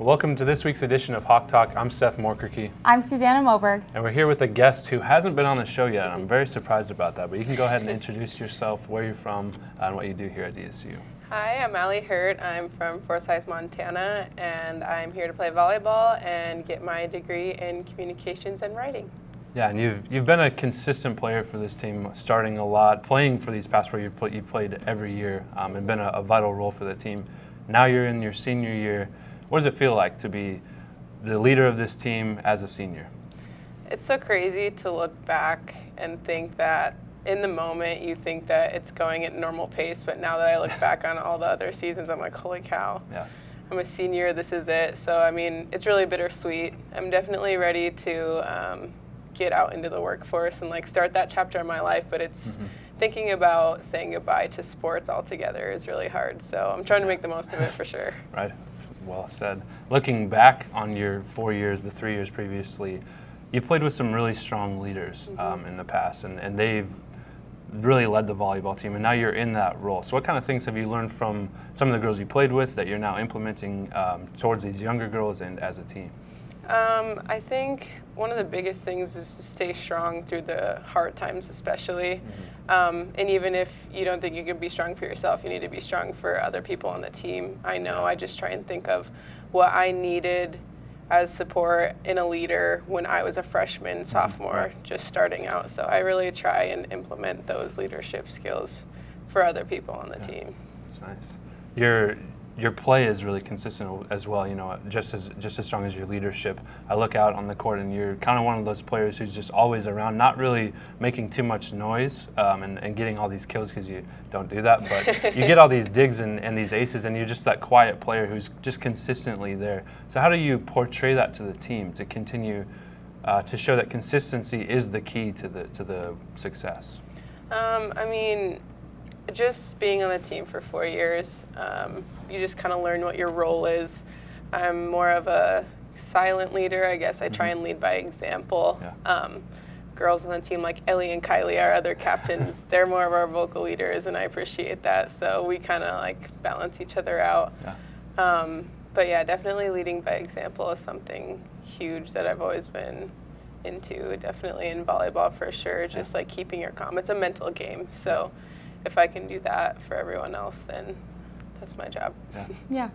Welcome to this week's edition of Hawk Talk. I'm Seth Morkerke. I'm Susanna Moberg. And we're here with a guest who hasn't been on the show yet. I'm very surprised about that, but you can go ahead and introduce yourself, where you're from, and what you do here at DSU. Hi, I'm Allie Hurt. I'm from Forsyth, Montana, and I'm here to play volleyball and get my degree in communications and writing. Yeah, and you've been a consistent player for this team, starting a lot, playing for these past 4 years. You've played every year and been a vital role for the team. Now you're in your senior year. What does it feel like to be the leader of this team as a senior? It's so crazy to look back and think that in the moment you think that it's going at normal pace, but now that I look back on all the other seasons, I'm like, holy cow. Yeah. I'm a senior, this is it. So, I mean, it's really bittersweet. I'm definitely ready to get out into the workforce and like start that chapter in my life, but it's thinking about saying goodbye to sports altogether is really hard. So I'm trying to make the most of it for sure. Right, that's well said. Looking back on your 4 years, the 3 years previously, you played with some really strong leaders in the past, and they've really led the volleyball team, and now you're in that role. So what kind of things have you learned from some of the girls you played with that you're now implementing towards these younger girls and as a team? I think one of the biggest things is to stay strong through the hard times especially. And even if you don't think you can be strong for yourself, you need to be strong for other people on the team. I know I just try and think of what I needed as support in a leader when I was a freshman, sophomore, just starting out. So I really try and implement those leadership skills for other people on the team. That's nice. Your play is really consistent as well, you know, just as strong as your leadership. I look out on the court and you're kind of one of those players who's just always around, not really making too much noise and getting all these kills, because you don't do that, but you get all these digs and these aces, and you're just that quiet player who's just consistently there. So how do you portray that to the team to continue to show that consistency is the key to the success? I mean, just being on the team for 4 years, you just kind of learn what your role is. I'm more of a silent leader, I guess. I try and lead by example. Yeah. Girls on the team like Ellie and Kylie, our other captains, they're more of our vocal leaders, and I appreciate that. So we kind of like balance each other out. Yeah. But yeah, definitely leading by example is something huge that I've always been into, definitely in volleyball for sure, just like keeping your calm. It's a mental game, so if I can do that for everyone else, then that's my job. Yeah.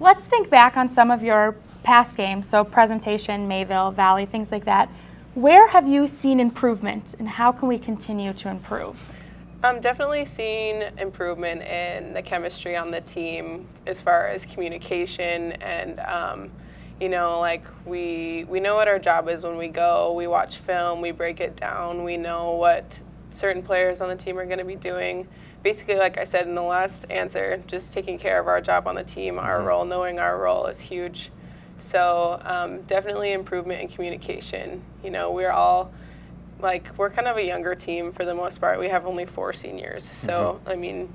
Let's think back on some of your past games, so presentation, Mayville, Valley, things like that. Where have you seen improvement, and how can we continue to improve? I'm definitely seeing improvement in the chemistry on the team as far as communication and you know, like we know what our job is when we go, we watch film, we break it down, we know what certain players on the team are going to be doing. Basically, like I said in the last answer, just taking care of our job on the team, our role, knowing our role is huge. So definitely improvement in communication. You know, we're all we're kind of a younger team for the most part. We have only 4 seniors. So, I mean,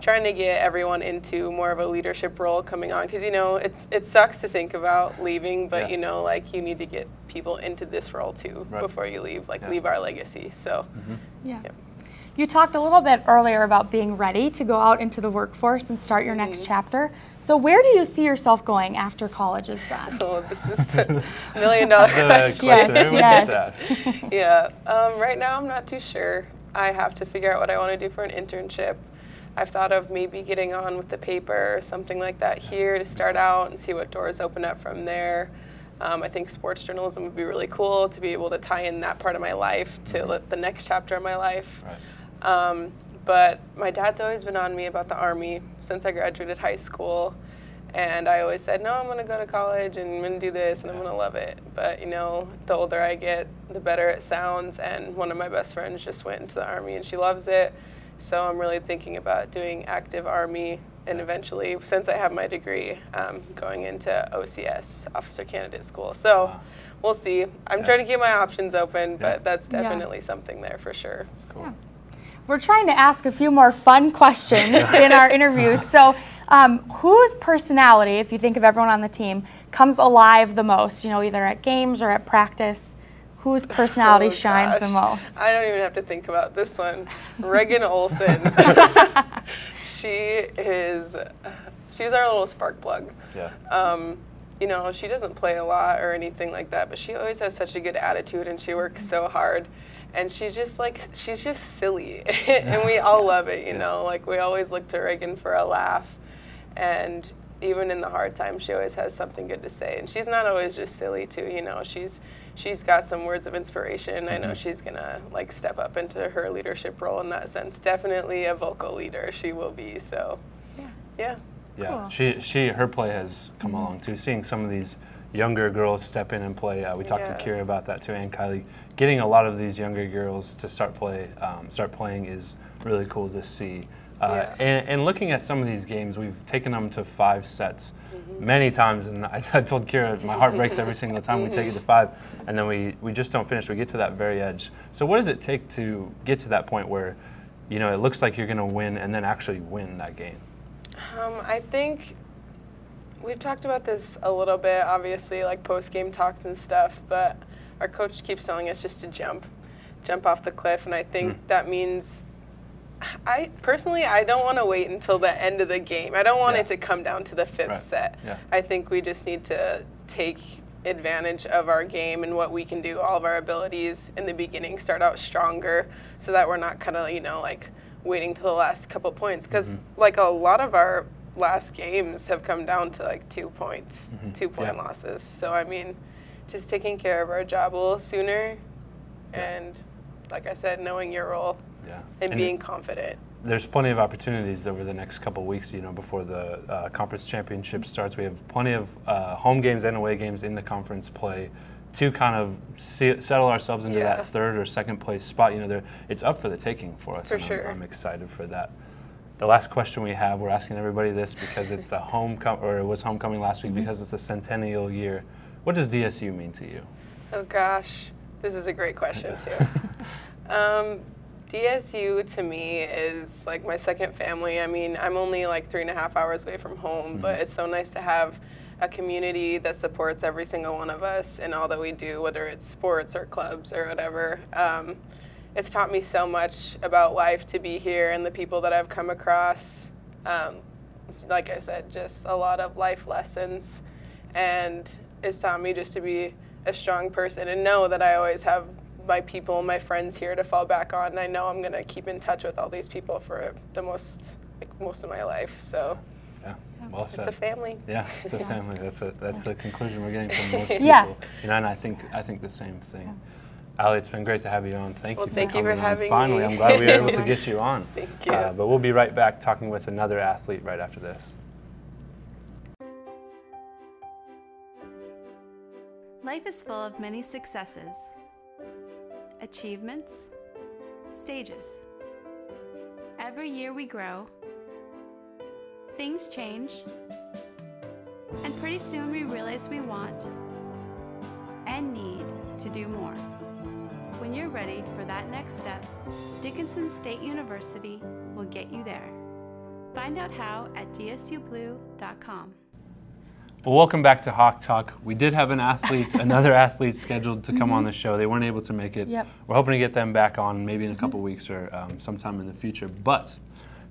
trying to get everyone into more of a leadership role coming on, because, you know, it sucks to think about leaving, but, you know, like you need to get people into this role too before you leave, leave our legacy. So, yeah. You talked a little bit earlier about being ready to go out into the workforce and start your next chapter. So where do you see yourself going after college is done? Oh, this is the $1 million question. Yes. Yeah. Right now, I'm not too sure. I have to figure out what I want to do for an internship. I've thought of maybe getting on with the paper or something like that here to start out and see what doors open up from there. I think sports journalism would be really cool to be able to tie in that part of my life to the next chapter of my life. Right. But my dad's always been on me about the Army since I graduated high school. And I always said, no, I'm going to go to college and I'm going to do this and I'm going to love it. But, you know, the older I get, the better it sounds. And one of my best friends just went into the Army and she loves it. So I'm really thinking about doing active Army and eventually, since I have my degree, going into OCS, Officer Candidate School. So we'll see. I'm trying to keep my options open, but that's definitely something there for sure. That's cool. Yeah. We're trying to ask a few more fun questions in our interviews. So whose personality, if you think of everyone on the team, comes alive the most, you know, either at games or at practice? Whose personality shines the most? I don't even have to think about this one. Reagan Olson. She's our little spark plug. Yeah. you know, she doesn't play a lot or anything like that, but she always has such a good attitude and she works so hard. And she's just silly. And we all love it, you know, like we always look to Reagan for a laugh. And even in the hard times, she always has something good to say. And she's not always just silly too, you know, she's got some words of inspiration. I know she's gonna like step up into her leadership role in that sense. Definitely a vocal leader, she will be, so yeah. Yeah, cool. Her play has come along too. Seeing some of these younger girls step in and play. We talked to Kira about that too, and Kylie. Getting a lot of these younger girls to start playing is really cool to see. And looking at some of these games, we've taken them to 5 sets many times, and I told Kira my heart breaks every single time we take it to 5, and then we just don't finish. We get to that very edge. So what does it take to get to that point where, you know, it looks like you're going to win and then actually win that game? I think we've talked about this a little bit, obviously, like post-game talks and stuff, but our coach keeps telling us just to jump off the cliff, and I think that means, I don't want to wait until the end of the game. I don't want it to come down to the 5th set. Yeah. I think we just need to take advantage of our game and what we can do, all of our abilities in the beginning, start out stronger so that we're not kind of, you know, like waiting till the last couple points, because like a lot of our last games have come down to like 2 points, 2-point losses. So I mean, just taking care of our job a little sooner, and like I said, knowing your role and being confident. There's plenty of opportunities over the next couple of weeks, you know, before the conference championship starts. We have plenty of home games and away games in the conference play to kind of settle ourselves into that 3rd or 2nd place spot. You know, it's up for the taking for us. For sure. I'm excited for that. The last question we have, we're asking everybody this because it's the it was homecoming last week, because it's the centennial year. What does DSU mean to you? Oh gosh, this is a great question too. DSU to me is like my second family. I mean, I'm only like 3.5 hours away from home, but it's so nice to have a community that supports every single one of us in all that we do, whether it's sports or clubs or whatever. It's taught me so much about life to be here and the people that I've come across. Like I said, just a lot of life lessons, and it's taught me just to be a strong person and know that I always have my people, my friends here to fall back on, and I know I'm gonna keep in touch with all these people for the most of my life. So well said. It's a family. Yeah, it's a family. That's the conclusion we're getting from most people. You know, and I think the same thing. Allie, it's been great to have you on. Thank you for coming on. Thank you for having me. Finally, I'm glad we were able to get you on. Thank you. But we'll be right back talking with another athlete right after this. Life is full of many successes, achievements, stages. Every year we grow, things change, and pretty soon we realize we want and need to do more. When you're ready for that next step, Dickinson State University will get you there. Find out how at dsublue.com. Well, welcome back to Hawk Talk. We did have another athlete scheduled to come on the show. They weren't able to make it. We're hoping to get them back on maybe in a couple weeks or sometime in the future. But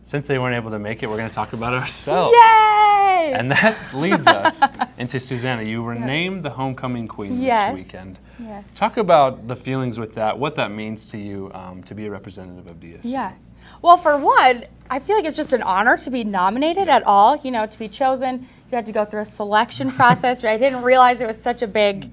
since they weren't able to make it, we're going to talk about ourselves. Yay! And that leads us into Susanna. You were named the homecoming queen this weekend. Yes. Talk about the feelings with that, what that means to you to be a representative of DSU. Yeah. Well, for one, I feel like it's just an honor to be nominated at all, you know, to be chosen. You had to go through a selection process, right? I didn't realize it was such a big,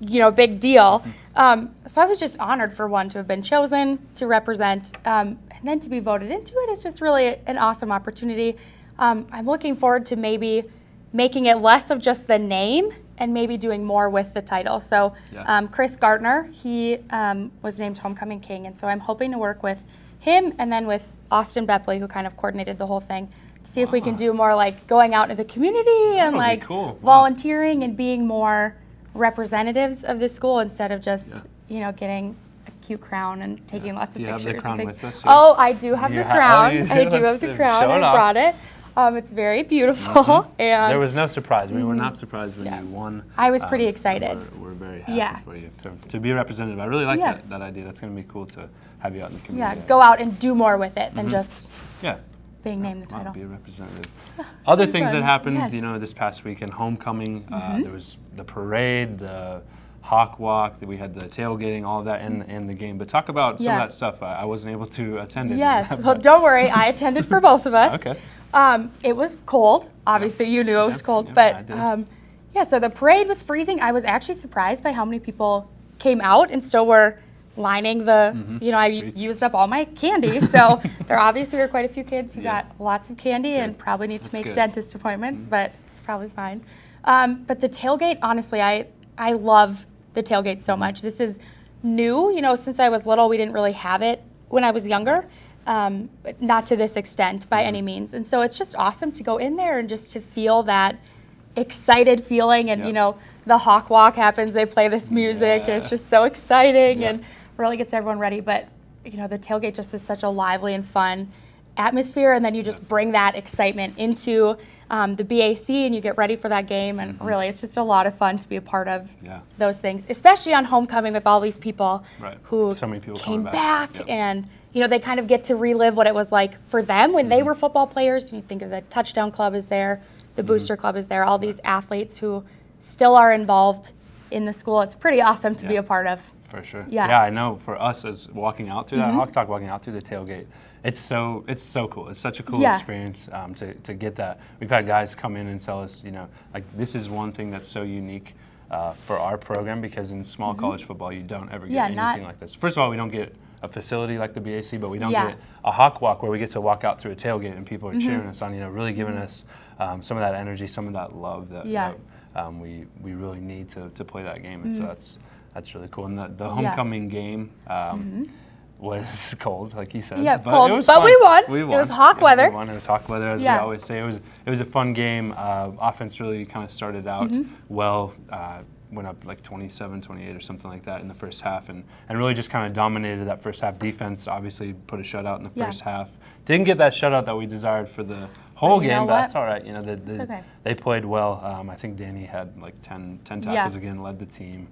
big deal. So I was just honored, for one, to have been chosen to represent, and then to be voted into it is just really an awesome opportunity. I'm looking forward to maybe making it less of just the name and maybe doing more with the title. So Chris Gardner, he was named Homecoming King, and so I'm hoping to work with him and then with Austin Bepley, who kind of coordinated the whole thing, to see if we can do more like going out into the community and like volunteering and being more representatives of the school instead of just, getting a cute crown and taking lots of pictures. Do you have the crown and things. with us? Oh, I do have the crown. I do have the crown. Show it I off. brought it. It's very beautiful. And there was no surprise. We were not surprised when you won. I was pretty excited. We're very happy for you to be a representative. I really like that idea. That's going to be cool to have you out in the community. Yeah, go out and do more with it than just being named the Might title. be a representative. Other things fun. that happened, Yes. this past weekend, homecoming, there was the parade, the hawk walk, we had the tailgating, all of that, and the game. But talk about some Yeah. of that stuff. I wasn't able to attend it. Yes. Well, don't worry. I attended for both of us. Okay. It was cold. Obviously, you knew it was cold. I But did. yeah, so the parade was freezing. I was actually surprised by how many people came out and still were lining the, I Streets. used up all my candy. So there obviously were quite a few kids who Yeah. got lots of candy and probably need to That's make good. dentist appointments, but it's probably fine. But the tailgate, honestly, I love the tailgate so much. This is new. Since I was little, we didn't really have it when I was younger. But not to this extent by any means. And so it's just awesome to go in there and just to feel that excited feeling. And, Yep. the hawk walk happens, they play this music, and Yeah. it's just so exciting Yeah. and really gets everyone ready. But, the tailgate just is such a lively and fun atmosphere. And then you just bring that excitement into the BAC and you get ready for that game. And really, it's just a lot of fun to be a part of Yeah. those things, especially on homecoming with all these people Right. who So many people came coming back Yep. and they kind of get to relive what it was like for them when they were football players. And you think of the Touchdown Club is there, the Booster Club is there, all these athletes who still are involved in the school. It's pretty awesome to be Yeah. a part of. For sure. Yeah. Yeah, I know. For us, as walking out through that Hawk Talk, walking out through the tailgate, it's so cool. It's such a cool Yeah. experience to get that. We've had guys come in and tell us, like this is one thing that's so unique for our program, because in small college football, you don't ever get Yeah, anything like this. First of all, we don't get a facility like the BAC, but we don't Yeah. get a Hawk Walk where we get to walk out through a tailgate and people are cheering us on. Really giving us some of that energy, some of that love that, Yeah. that we really need to play that game. And so that's really cool. And the homecoming game was cold, like you said. Yeah, but cold, it was but fun. we won. We It won. was hawk Yeah, weather. We won. It was hawk weather, as Yeah. we always say. It was a fun game. Offense really kind of started out well. Went up like 27, 28 or something like that in the first half, and really just kind of dominated that first half. Defense obviously put a shutout in the Yeah. first half. Didn't get that shutout that we desired for the whole But you know game, but what? that's all right. okay. They played well. I think Danny had like 10 tackles again, led the team.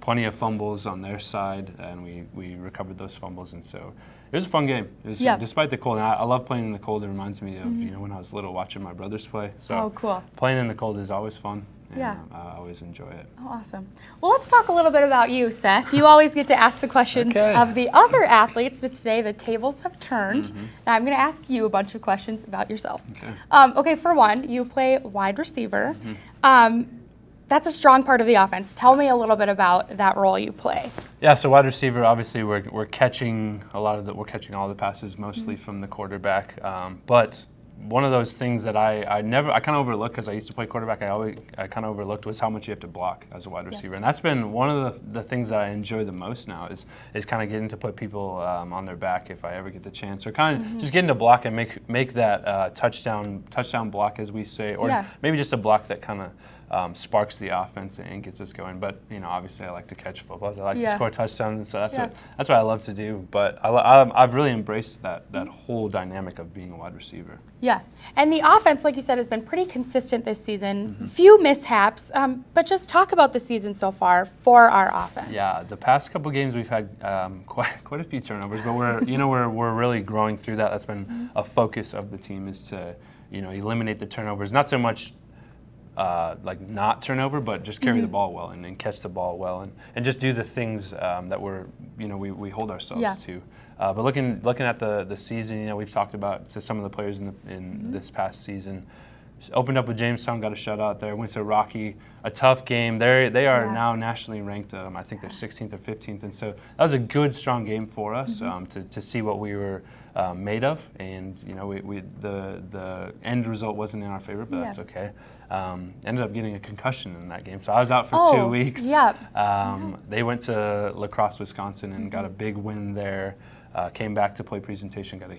Plenty of fumbles on their side, and we recovered those fumbles, and so it was a fun game. It was, Yeah. despite the cold. And I love playing in the cold. It reminds me of when I was little watching my brothers play. So Oh, cool. playing in the cold is always fun. And, Yeah. I always enjoy it. Oh, awesome. Well, let's talk a little bit about you, Seth. You always get to ask the questions Okay. of the other athletes, but today the tables have turned. Now I'm going to ask you a bunch of questions about yourself. Okay. Okay, for one, you play wide receiver. That's a strong part of the offense. Tell me a little bit about that role you play. Yeah, so wide receiver, obviously we're catching we're catching all the passes mostly from the quarterback. But one of those things that I kind of overlooked, because I used to play quarterback, I kind of overlooked was how much you have to block as a wide receiver. And that's been one of the things that I enjoy the most now is kind of getting to put people on their back if I ever get the chance, or kind of just getting to block and make that touchdown block, as we say, or maybe just a block that kind of sparks the offense and gets us going. But obviously I like to catch footballs. I like to score touchdowns, so that's what I love to do. But I've really embraced that whole dynamic of being a wide receiver. Yeah, and the offense, like you said, has been pretty consistent this season. Few mishaps, but just talk about the season so far for our offense. Yeah, the past couple games we've had quite a few turnovers, but we're really growing through that. That's been a focus of the team, is to eliminate the turnovers. Not so much like not turnover, but just carry the ball well and catch the ball well and just do the things that we hold ourselves to. But looking at the season, we've talked about to some of the players in this past season. Opened up with Jamestown, got a shutout there. Went to Rocky, a tough game. They are now nationally ranked. I think they're 16th or 15th, and so that was a good, strong game for us to see what we were made of. And the end result wasn't in our favor, but that's okay. Ended up getting a concussion in that game, so I was out for 2 weeks. They went to La Crosse, Wisconsin, and got a big win there. Came back to play presentation, got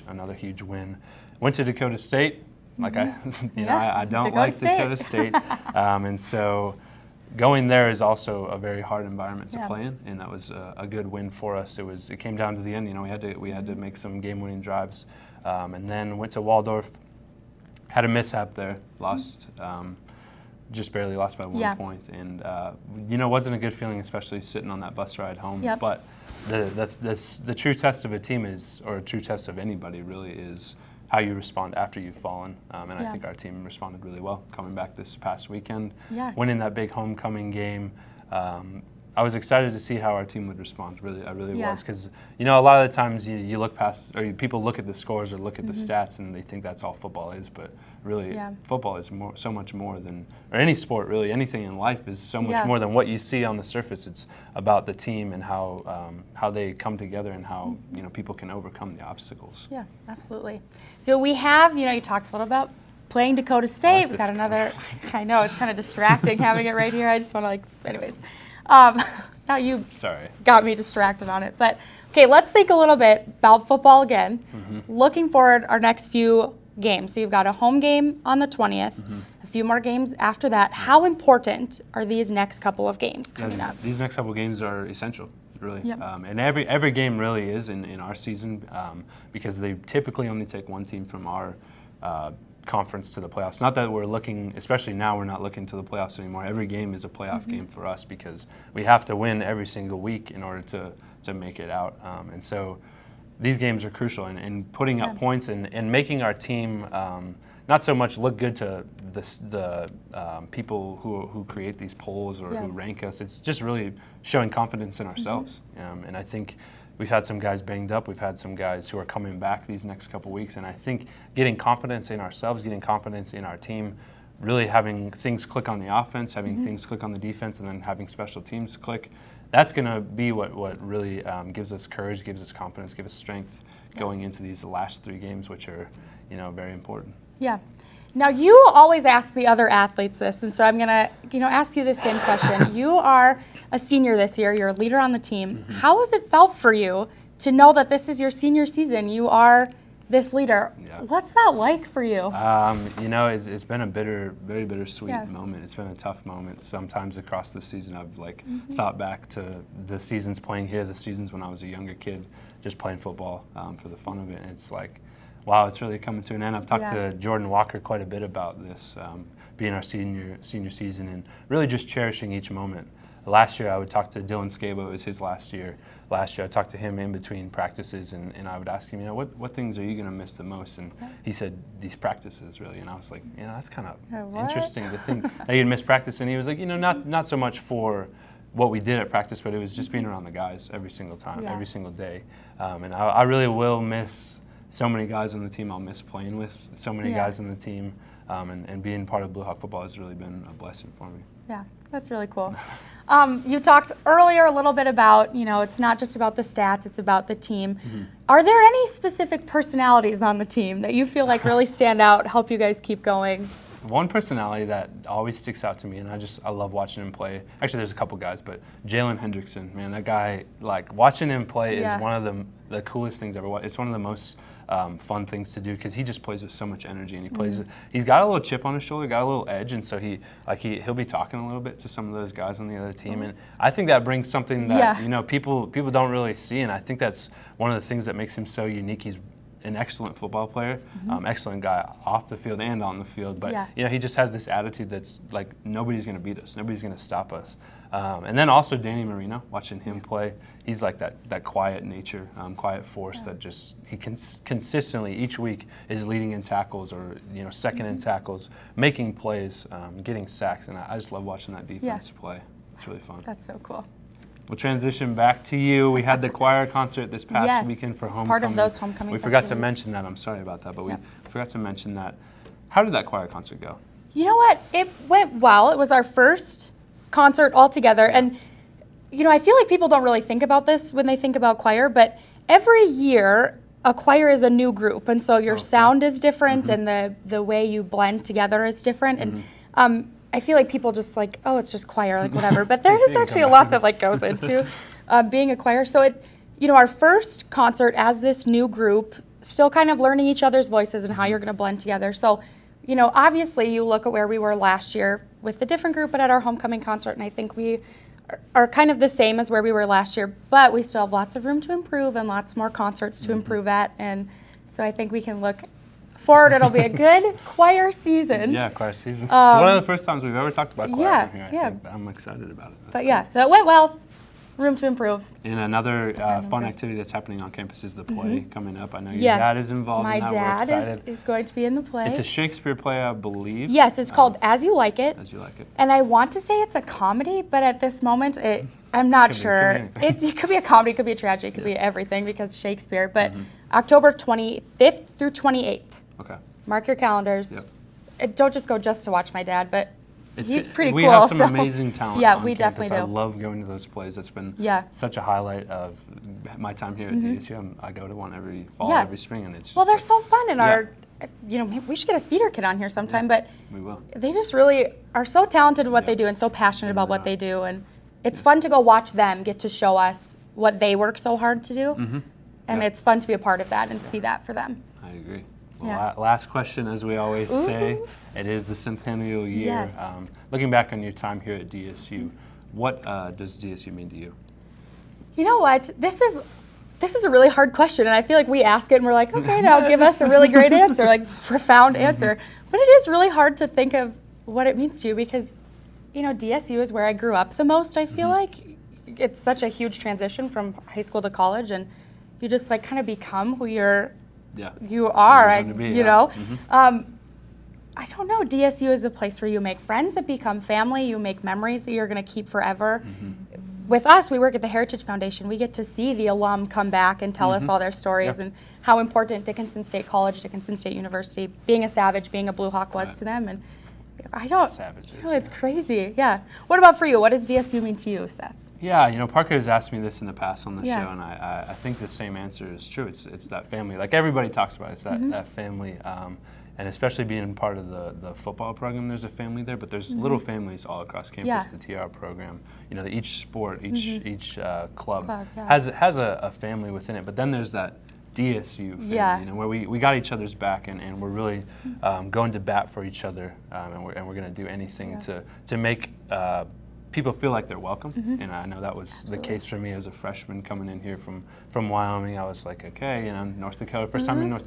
another huge win. Went to Dakota State. Like I don't like Dakota State, and so going there is also a very hard environment to play in, and that was a good win for us. It came down to the end. We had to make some game-winning drives, and then went to Waldorf. Had a mishap there, lost, just barely lost by 1 point, and wasn't a good feeling, especially sitting on that bus ride home. But the true test of a team is, or a true test of anybody really, is how you respond after you've fallen. And I Yeah. think our team responded really well coming back this past weekend, Yeah. winning that big homecoming game. I was excited to see how our team would respond. Really, I really Yeah. was, because a lot of the times you look past, or people look at the scores or look at the stats, and they think that's all football is. But really, Yeah. football is so much more than, or any sport really. Anything in life is so much Yeah. more than what you see on the surface. It's about the team and how they come together and how people can overcome the obstacles. Yeah, absolutely. So we have, you talked a little about playing Dakota State. We this got coach. another, I know, it's kind of distracting having it right here. I just want to anyways. Now you Sorry. got me distracted on it. But okay, let's think a little bit about football again. Looking forward our next few games. So you've got a home game on the 20th, a few more games after that. How important are these next couple of games coming up? These next couple games are essential, really. Yep. And every game really is in our season, because they typically only take one team from our conference to the playoffs. Not that we're looking, especially now, we're not looking to the playoffs anymore. Every game is a playoff game for us, because we have to win every single week in order to make it out. And so these games are crucial in putting up points and making our team not so much look good to the people who create these polls or who rank us. It's just really showing confidence in ourselves. And I think we've had some guys banged up. We've had some guys who are coming back these next couple weeks. And I think getting confidence in ourselves, getting confidence in our team, really having things click on the offense, having things click on the defense, and then having special teams click, that's going to be what really gives us courage, gives us confidence, gives us strength going into these last 3 games, which are, very important. Yeah. Now you always ask the other athletes this, and so I'm gonna, ask you the same question. You are a senior this year. You're a leader on the team. How has it felt for you to know that this is your senior season? You are this leader. Yeah. What's that like for you? It's been a very bittersweet moment. It's been a tough moment. Sometimes across the season, I've thought back to the seasons playing here, the seasons when I was a younger kid, just playing football for the fun of it. And it's like, wow, it's really coming to an end. I've talked to Jordan Walker quite a bit about this, being our senior season, and really just cherishing each moment. Last year, I would talk to Dylan Scabo. It was his last year. Last year, I talked to him in between practices, and I would ask him, what things are you going to miss the most? And he said, these practices, really. And I was like, that's kind of interesting to think that you'd miss practice. And he was like, not so much for what we did at practice, but it was just being around the guys every single time, every single day. And I really will miss so many guys on the team I'll miss playing with, so many guys on the team, and being part of Blue Hawk football has really been a blessing for me. Yeah, that's really cool. You talked earlier a little bit about, it's not just about the stats, it's about the team. Are there any specific personalities on the team that you feel like really stand out, help you guys keep going? One personality that always sticks out to me, and I love watching him play. Actually, there's a couple guys, but Jalen Hendrickson, man, that guy, watching him play is one of the coolest things ever. It's one of the most fun things to do, because he just plays with so much energy, and he plays. He's got a little chip on his shoulder, got a little edge, and so he'll be talking a little bit to some of those guys on the other team, and I think that brings something that people don't really see, and I think that's one of the things that makes him so unique. He's an excellent football player, excellent guy off the field and on the field, but he just has this attitude that's like, nobody's going to beat us, nobody's going to stop us. And then also Danny Marino, watching him play, he's like that quiet nature, quiet force that just, he consistently each week is leading in tackles, or second in tackles, making plays, getting sacks, and I just love watching that defense play. It's really fun. That's so cool. We'll transition back to you. We had the choir concert this past weekend for homecoming. Part of those homecoming We forgot to festivities. mention that. I'm sorry about that, but we forgot to mention that. How did that choir concert go? You know what? It went well. It was our first concert all together. And, I feel like people don't really think about this when they think about choir, but every year a choir is a new group. And so your sound is different, and the way you blend together is different. And I feel like people just it's just choir, whatever. But there is actually a lot that goes into being a choir. So our first concert as this new group, still kind of learning each other's voices and how you're going to blend together. So, obviously you look at where we were last year with the different group, but at our homecoming concert, and I think we are kind of the same as where we were last year, but we still have lots of room to improve and lots more concerts to improve at. And so I think we can look forward. It'll be a good choir season. Yeah, choir season. It's one of the first times we've ever talked about choir here. I think. I'm excited about it. So it went well. room to improve. And another fun activity that's happening on campus is the play coming up. I know your dad is involved in that. My We're excited. dad is going to be in the play. It's a Shakespeare play, I believe. Yes, it's called As You Like It. As You Like It. And I want to say it's a comedy, but at this moment, I'm not sure. It could be a comedy, it could be a tragedy, it could be everything because Shakespeare. But October 25th through 28th. Okay. Mark your calendars. Yep. Don't just go just to watch my dad, but he's pretty we cool. We have some so. amazing talent Yeah, on we campus. definitely do. I love going to those plays. It's been such a highlight of my time here at DSU. I go to one every fall, every spring, and it's just they're so fun. And we should get a theater kid on here sometime, but we will. They just really are so talented in what they do and so passionate about what they do. And it's fun to go watch them get to show us what they work so hard to do. And it's fun to be a part of that and see that for them. I agree. Well, last question, as we always say, it is the centennial year. Yes. Looking back on your time here at DSU, what does DSU mean to you? You know what? This is a really hard question, and I feel like we ask it and we're like, okay, now give us a really great answer, like profound answer. But it is really hard to think of what it means to you because, DSU is where I grew up the most, I feel like. It's such a huge transition from high school to college, and you just like kind of become who you are, I don't know. DSU is a place where you make friends that become family. You make memories that you're going to keep forever. With us, we work at the Heritage Foundation. We get to see the alum come back and tell us all their stories and how important Dickinson State College, Dickinson State University, being a Savage, being a Blue Hawk was to them. And it's crazy. Yeah. What about for you? What does DSU mean to you, Seth? Yeah, Parker has asked me this in the past on the show, and I think the same answer is true. It's that family. Like everybody talks about it. It's that family. And especially being part of the football program, there's a family there, but there's little families all across campus. The TR program, each sport, each club has a family within it. But then there's that DSU family, where we got each other's back, and we're really going to bat for each other, and we're going to do anything to make people feel like they're welcome. And I know that was the case for me as a freshman coming in here from Wyoming. I was like, okay, North Dakota,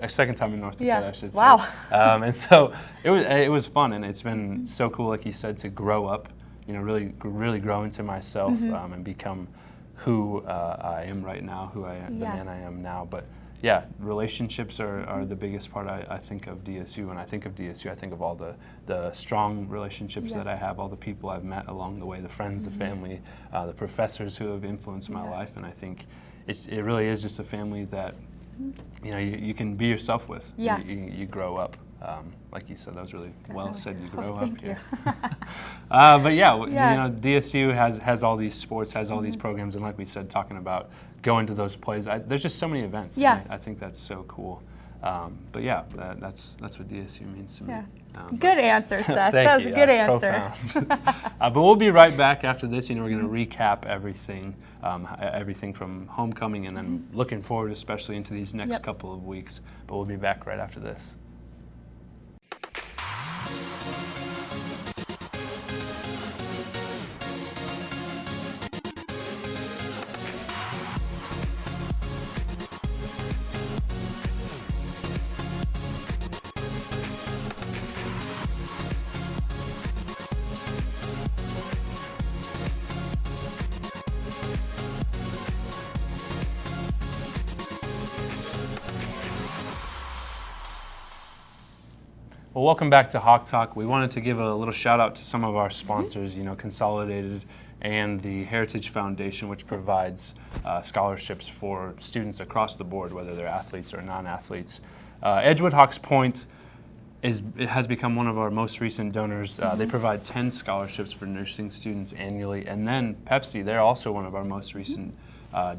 second time in North Dakota, I should say. Wow. And so it was fun, and it's been so cool, like you said, to grow up, really grow into myself and become who I am right now, the man I am now. But yeah, relationships are the biggest part, I think, of DSU. When I think of DSU, I think of all the strong relationships that I have, all the people I've met along the way, the friends, the family, the professors who have influenced my life. And I think it really is just a family that you can be yourself with. You grow up. Like you said, that was really well said. You grow up here. But DSU has all these sports, has all these programs, and like we said, talking about going to those plays, there's just so many events. I think that's so cool. But yeah, that's what DSU means to me. Good answer, Seth. That was a good answer. But we'll be right back after this. We're going to recap everything from homecoming, and then looking forward, especially into these next couple of weeks. But we'll be back right after this. Well, welcome back to Hawk Talk. We wanted to give a little shout out to some of our sponsors, Consolidated and the Heritage Foundation, which provides scholarships for students across the board, whether they're athletes or non-athletes. Edgewood Hawks Point has become one of our most recent donors. They provide 10 scholarships for nursing students annually. And then Pepsi, they're also one of our most recent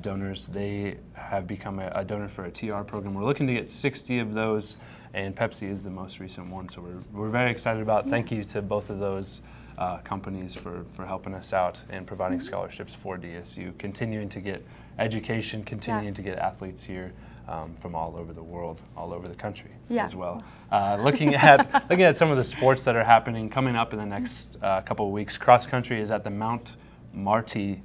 donors. They have become a donor for a TR program. We're looking to get 60 of those, and Pepsi is the most recent one. So we're very excited about it. Thank you to both of those companies for helping us out and providing scholarships for DSU, continuing to get education, continuing to get athletes here from all over the world, all over the country as well. Looking at some of the sports that are happening coming up in the next couple of weeks. Cross country is at the Mount Marty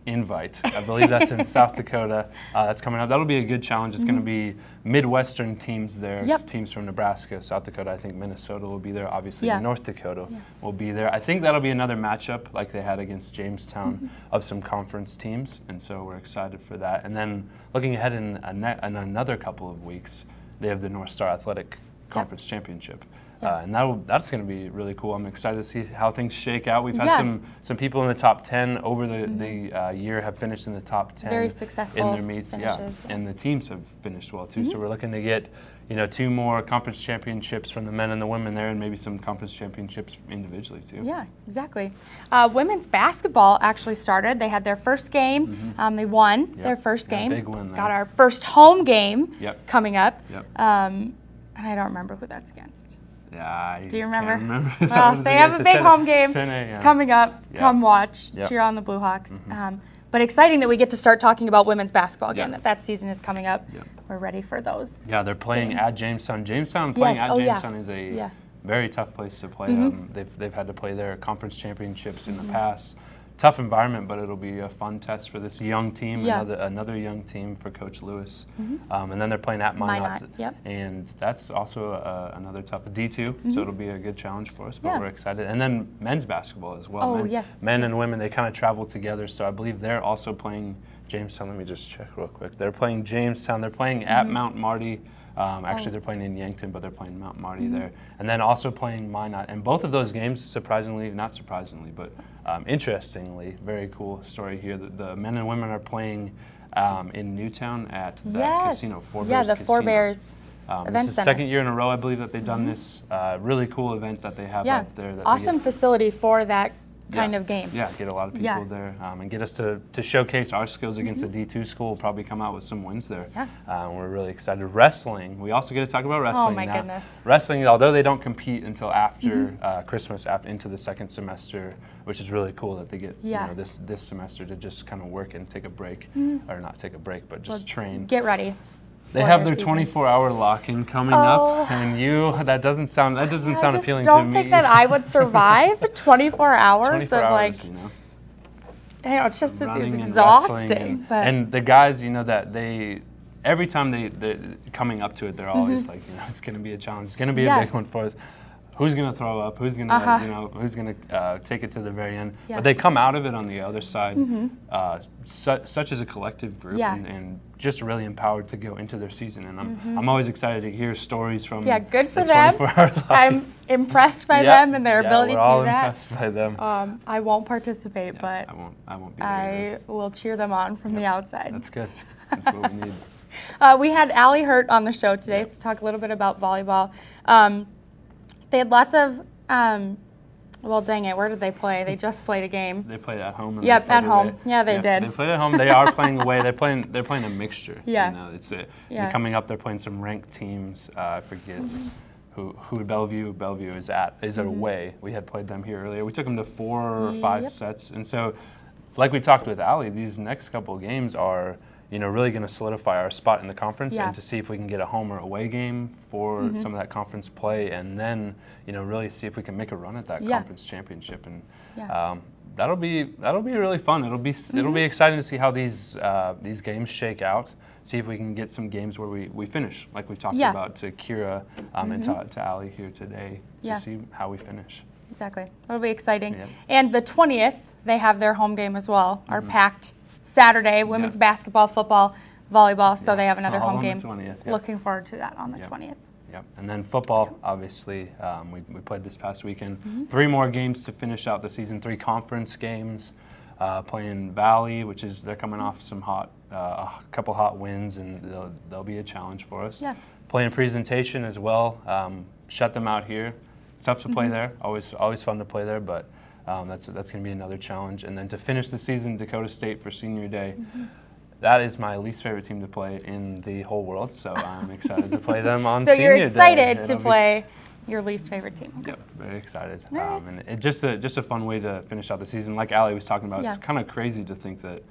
invite. I believe that's in South Dakota. That's coming up. That'll be a good challenge. It's going to be Midwestern teams there. Yep. It's teams from Nebraska, South Dakota. I think Minnesota will be there. Obviously, Yeah. North Dakota will be there. I think that'll be another matchup like they had against Jamestown of some conference teams, and so we're excited for that. And then looking ahead in another couple of weeks, they have the North Star Athletic Conference Championship. And that's going to be really cool. I'm excited to see how things shake out. We've had some people in the top 10 over the year have finished in the top 10. Very successful in their meets. finishes, And the teams have finished well too. So we're looking to get 2 more conference championships from the men and the women there, and maybe some conference championships individually too. Yeah, exactly. Women's basketball actually started. They had their first game. They won their first game. Big win there. Got our first home game coming up. Yep. And I don't remember who that's against. Yeah, Do you remember? Can't remember. Well, they have a big home game. 10 a.m. It's coming up. Yep. Come watch. Yep. Cheer on the Blue Hawks. But exciting that we get to start talking about women's basketball again. That season is coming up. Yep. We're ready for those. Yeah, they're playing games. at Jamestown. Playing at Jamestown is a very tough place to play. They've had to play their conference championships in the past. Tough environment, but it'll be a fun test for this young team, another young team for Coach Lewis. And then they're playing at Minot. And that's also another tough D2, so it'll be a good challenge for us, but we're excited. And then men's basketball as well. Men and women, they kind of travel together, so I believe they're also playing Jamestown. Let me just check real quick. They're playing Jamestown. They're playing at Mount Marty. Actually, they're playing in Yankton, but they're playing Mount Marty there. And then also playing Minot. And both of those games, not surprisingly, but interestingly, very cool story here. The men and women are playing in Newtown at that casino, Four Bears the Casino. Four Bears Event This is the Center. second year in a row, I believe, that they've done this really cool event that they have out there. That Awesome facility for that kind of game. Yeah, get a lot of people there and get us to showcase our skills against a D2 school. We'll probably come out with some wins there. We're really excited. Wrestling, we also get to talk about wrestling. Oh my goodness. Wrestling, although they don't compete until after Christmas, into the second semester, which is really cool that they get this semester to just kind of work and take a break, or not take a break, but just train. Get ready. They have their 24-hour lock-in coming up, and that doesn't sound appealing to me. I just don't think that I would survive 24 hours 24 of hours, it's just running it's and exhausting. and the guys, that every time they're coming up to it, they're always like, it's going to be a challenge. It's going to be a big one for us. Who's going to throw up? Who's going to, who's going to take it to the very end? But they come out of it on the other side, such as a collective group, and just really empowered to go into their season. And I'm always excited to hear stories from good for them. 24-hour life. I'm impressed by them and their ability to do that. We're all impressed by them. I won't participate, but I won't be there. I will cheer them on from the outside. That's good. That's what we need. We had Allie Hurt on the show today to talk a little bit about volleyball. They had lots of, well, dang it, where did they play? They just played a game. They played at home. And Yep, they at home. Away. Yeah, they did. They played at home. They are playing away. They're playing a mixture. Yeah. Coming up, they're playing some ranked teams. I forget who Bellevue is away. We had played them here earlier. We took them to 4 or 5 sets, and so, like we talked with Allie, these next couple of games are really going to solidify our spot in the conference, and to see if we can get a home or away game for some of that conference play, and then really see if we can make a run at that conference championship. And that'll be really fun. It'll be exciting to see how these games shake out. See if we can get some games where we finish, like we talked about to Kira and to Allie here today, to see how we finish. Exactly. That'll be exciting. And the 20th, they have their home game as well, our packed Saturday, women's basketball, football, volleyball, so they have another home game. 20th, Looking forward to that on the 20th. Yep, and then football, obviously, we played this past weekend. 3 more games to finish out the season, 3 conference games, playing Valley, they're coming off some a couple hot wins, and they'll be a challenge for us. Playing Presentation as well, shut them out here. It's tough to play there, always fun to play there, but that's going to be another challenge. And then to finish the season, Dakota State for Senior Day. That is my least favorite team to play in the whole world, so I'm excited to play them on Senior Day. So you're excited to play your least favorite team. Yep, very excited. And it just a fun way to finish out the season. Like Allie was talking about, it's kind of crazy to think that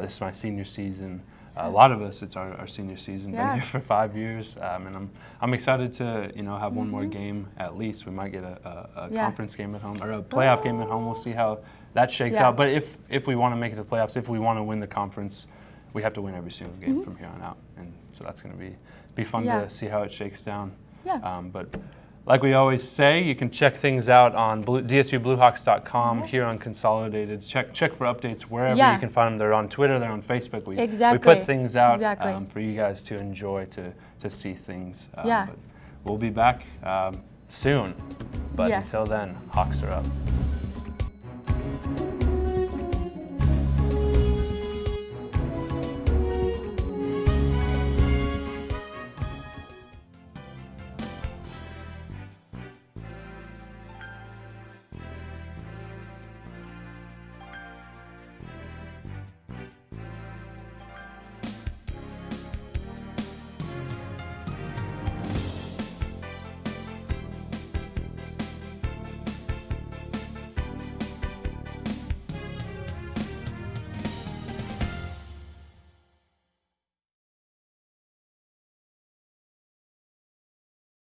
this is my senior season. A lot of us, it's our senior season. Been here for 5 years, and I'm excited to have one more game at least. We might get a conference game at home or a playoff game at home. We'll see how that shakes Yeah. out. But if we want to make it to the playoffs, if we want to win the conference, we have to win every single game from here on out. And so that's going to be fun Yeah. to see how it shakes down. Yeah. But like we always say, you can check things out on DSUBlueHawks.com, here on Consolidated. Check for updates wherever Yeah. you can find them. They're on Twitter, they're on Facebook. We Exactly. put things out Exactly. for you guys to enjoy, to see things. Yeah. But we'll be back soon. But Yes. until then, Hawks are up.